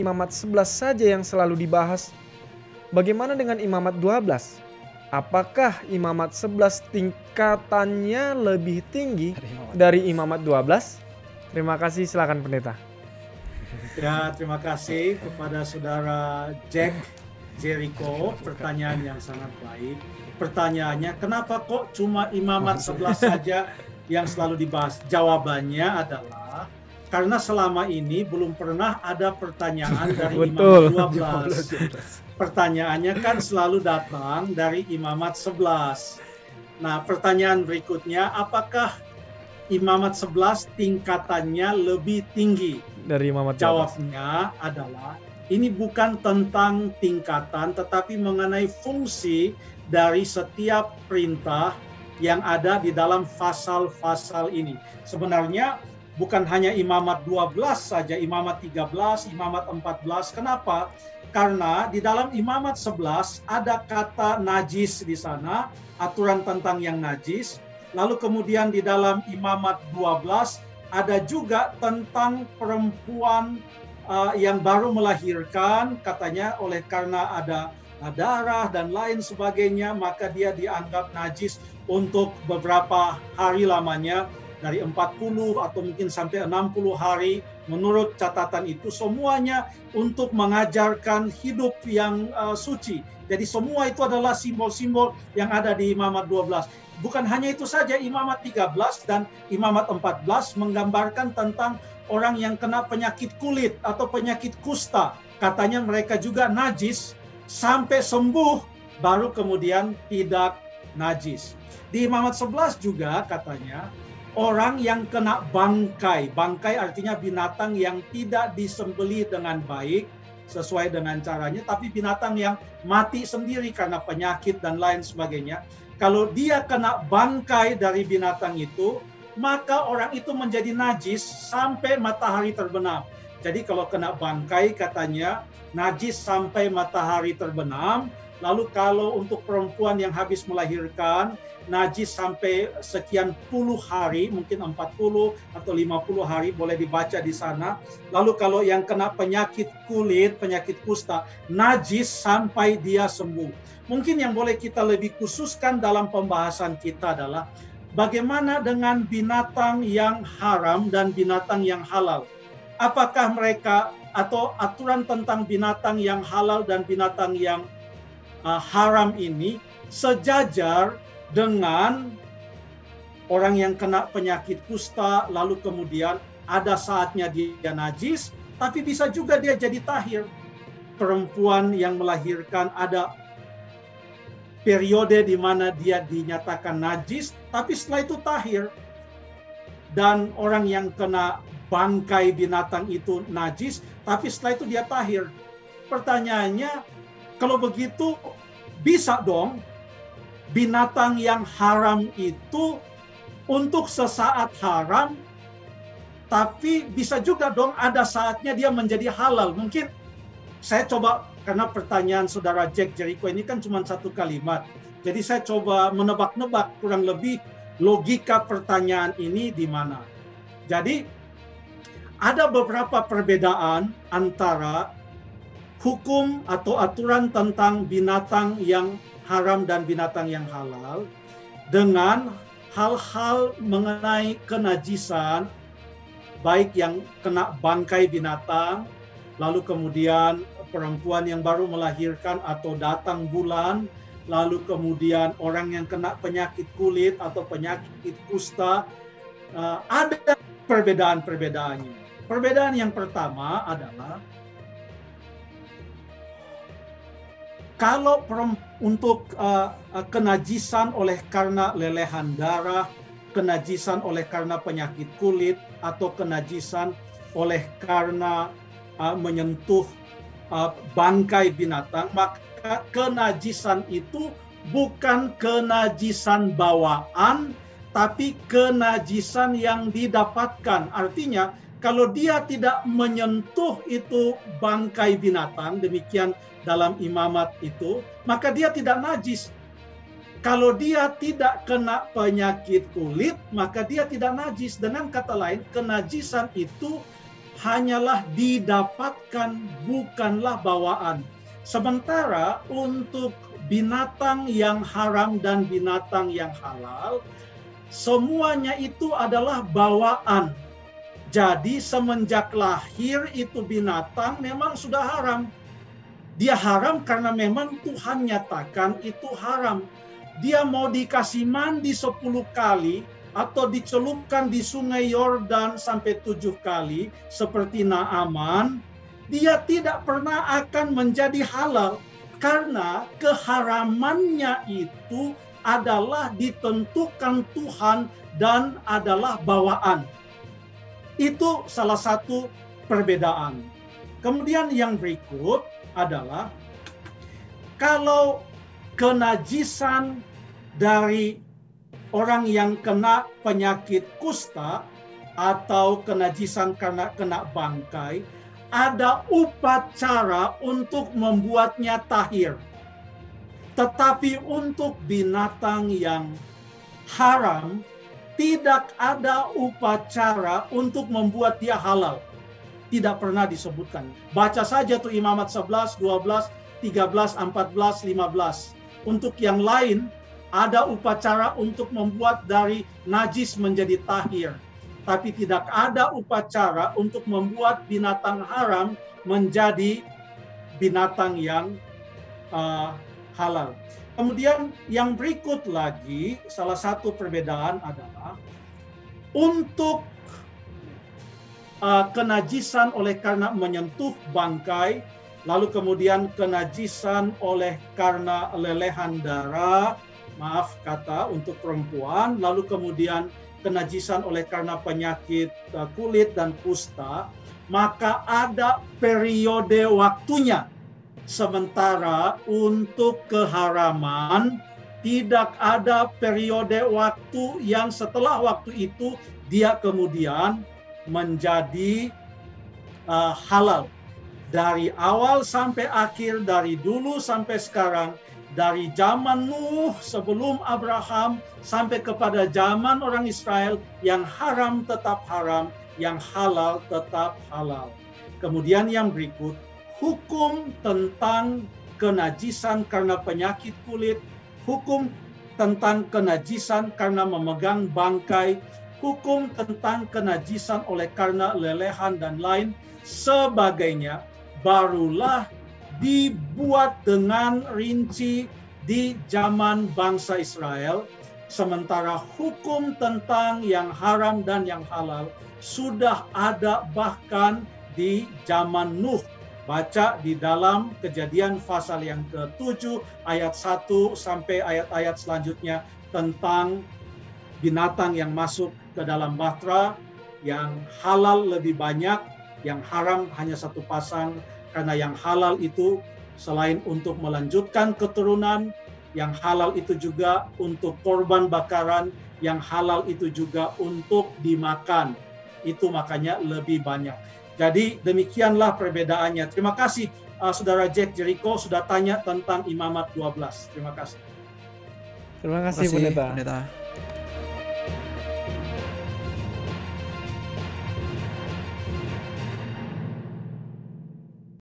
imamat 11 saja yang selalu dibahas? Bagaimana dengan imamat 12? Apakah imamat 11 tingkatannya lebih tinggi dari imamat 12? Terima kasih, silakan pendeta. Ya, terima kasih kepada saudara Jack Jericho, pertanyaan yang sangat baik. Pertanyaannya, kenapa kok cuma imamat 11 saja yang selalu dibahas? Jawabannya adalah karena selama ini belum pernah ada pertanyaan dari imamat 12. Pertanyaannya kan selalu datang dari imamat 11. Nah, pertanyaan berikutnya, apakah imamat 11 tingkatannya lebih tinggi dari imamat 12? Jawabnya adalah ini bukan tentang tingkatan, tetapi mengenai fungsi dari setiap perintah yang ada di dalam pasal-pasal ini. Sebenarnya bukan hanya imamat 12 saja, imamat 13, imamat 14. Kenapa? Karena di dalam imamat 11 ada kata najis di sana, aturan tentang yang najis. Lalu kemudian di dalam imamat 12 ada juga tentang perempuan yang baru melahirkan, katanya oleh karena ada darah dan lain sebagainya, maka dia dianggap najis untuk beberapa hari lamanya, dari 40 atau mungkin sampai 60 hari menurut catatan itu, semuanya untuk mengajarkan hidup yang suci. Jadi semua itu adalah simbol-simbol yang ada di imamat 12. Bukan hanya itu saja, imamat 13 dan imamat 14 menggambarkan tentang orang yang kena penyakit kulit atau penyakit kusta. Katanya mereka juga najis sampai sembuh, baru kemudian tidak najis. Di imamat 11 juga katanya orang yang kena bangkai. Bangkai artinya binatang yang tidak disembelih dengan baik sesuai dengan caranya, tapi binatang yang mati sendiri karena penyakit dan lain sebagainya. Kalau dia kena bangkai dari binatang itu, maka orang itu menjadi najis sampai matahari terbenam. Jadi kalau kena bangkai katanya najis sampai matahari terbenam. Lalu kalau untuk perempuan yang habis melahirkan, najis sampai sekian puluh hari, mungkin 40 atau 50 hari, boleh dibaca di sana. Lalu kalau yang kena penyakit kulit, penyakit kusta, najis sampai dia sembuh. Mungkin yang boleh kita lebih khususkan dalam pembahasan kita adalah bagaimana dengan binatang yang haram dan binatang yang halal. Apakah mereka atau aturan tentang binatang yang halal dan binatang yang haram ini sejajar dengan orang yang kena penyakit kusta, lalu kemudian ada saatnya dia najis, tapi bisa juga dia jadi tahir. Perempuan yang melahirkan ada periode di mana dia dinyatakan najis, tapi setelah itu tahir. Dan orang yang kena bangkai binatang itu najis, tapi setelah itu dia tahir. Pertanyaannya, kalau begitu bisa dong binatang yang haram itu untuk sesaat haram, tapi bisa juga dong ada saatnya dia menjadi halal. Mungkin saya coba, karena pertanyaan saudara Jack Jericho ini kan cuma satu kalimat, jadi saya coba menebak-nebak kurang lebih logika pertanyaan ini di mana. Jadi ada beberapa perbedaan antara hukum atau aturan tentang binatang yang haram dan binatang yang halal dengan hal-hal mengenai kenajisan, baik yang kena bangkai binatang, lalu kemudian perempuan yang baru melahirkan atau datang bulan, lalu kemudian orang yang kena penyakit kulit atau penyakit kusta. Ada perbedaan-perbedaannya. Perbedaan yang pertama adalah kalau untuk kenajisan oleh karena lelehan darah, kenajisan oleh karena penyakit kulit, atau kenajisan oleh karena menyentuh bangkai binatang, maka kenajisan itu bukan kenajisan bawaan, tapi kenajisan yang didapatkan. Artinya, kalau dia tidak menyentuh itu bangkai binatang, demikian dalam imamat itu, maka dia tidak najis. Kalau dia tidak kena penyakit kulit, maka dia tidak najis. Dengan kata lain, kenajisan itu hanyalah didapatkan, bukanlah bawaan. Sementara untuk binatang yang haram dan binatang yang halal, semuanya itu adalah bawaan. Jadi semenjak lahir itu binatang memang sudah haram. Dia haram karena memang Tuhan nyatakan itu haram. Dia mau dikasih mandi 10 kali atau dicelupkan di sungai Yordan sampai 7 kali seperti Naaman, dia tidak pernah akan menjadi halal karena keharamannya itu adalah ditentukan Tuhan dan adalah bawaan. Itu salah satu perbedaan. Kemudian yang berikut adalah kalau kenajisan dari orang yang kena penyakit kusta atau kenajisan karena kena bangkai, ada upacara untuk membuatnya tahir. Tetapi untuk binatang yang haram, tidak ada upacara untuk membuat dia halal. Tidak pernah disebutkan. Baca saja tuh Imamat 11, 12, 13, 14, 15. Untuk yang lain, ada upacara untuk membuat dari najis menjadi tahir. Tapi tidak ada upacara untuk membuat binatang haram menjadi binatang yang halal. Kemudian yang berikut lagi, salah satu perbedaan adalah untuk kenajisan oleh karena menyentuh bangkai, lalu kemudian kenajisan oleh karena lelehan darah, maaf kata untuk perempuan, lalu kemudian kenajisan oleh karena penyakit kulit dan kusta, maka ada periode waktunya. Sementara untuk keharaman tidak ada periode waktu yang setelah waktu itu dia kemudian menjadi halal. Dari awal sampai akhir, dari dulu sampai sekarang, dari zaman Nuh sebelum Abraham sampai kepada zaman orang Israel, yang haram tetap haram, yang halal tetap halal. Kemudian yang berikut, hukum tentang kenajisan karena penyakit kulit, hukum tentang kenajisan karena memegang bangkai, hukum tentang kenajisan oleh karena lelehan dan lain sebagainya, barulah dibuat dengan rinci di zaman bangsa Israel. Sementara hukum tentang yang haram dan yang halal sudah ada bahkan di zaman Nuh. Baca di dalam Kejadian pasal yang ke-7 ayat 1 sampai ayat-ayat selanjutnya tentang binatang yang masuk ke dalam bahtera, yang halal lebih banyak, yang haram hanya 1 pasang, karena yang halal itu selain untuk melanjutkan keturunan, yang halal itu juga untuk korban bakaran, yang halal itu juga untuk dimakan. Itu makanya lebih banyak. Jadi demikianlah perbedaannya. Terima kasih Saudara Jack Jericho sudah tanya tentang Imamat 12. Terima kasih. Terima kasih, Pendeta.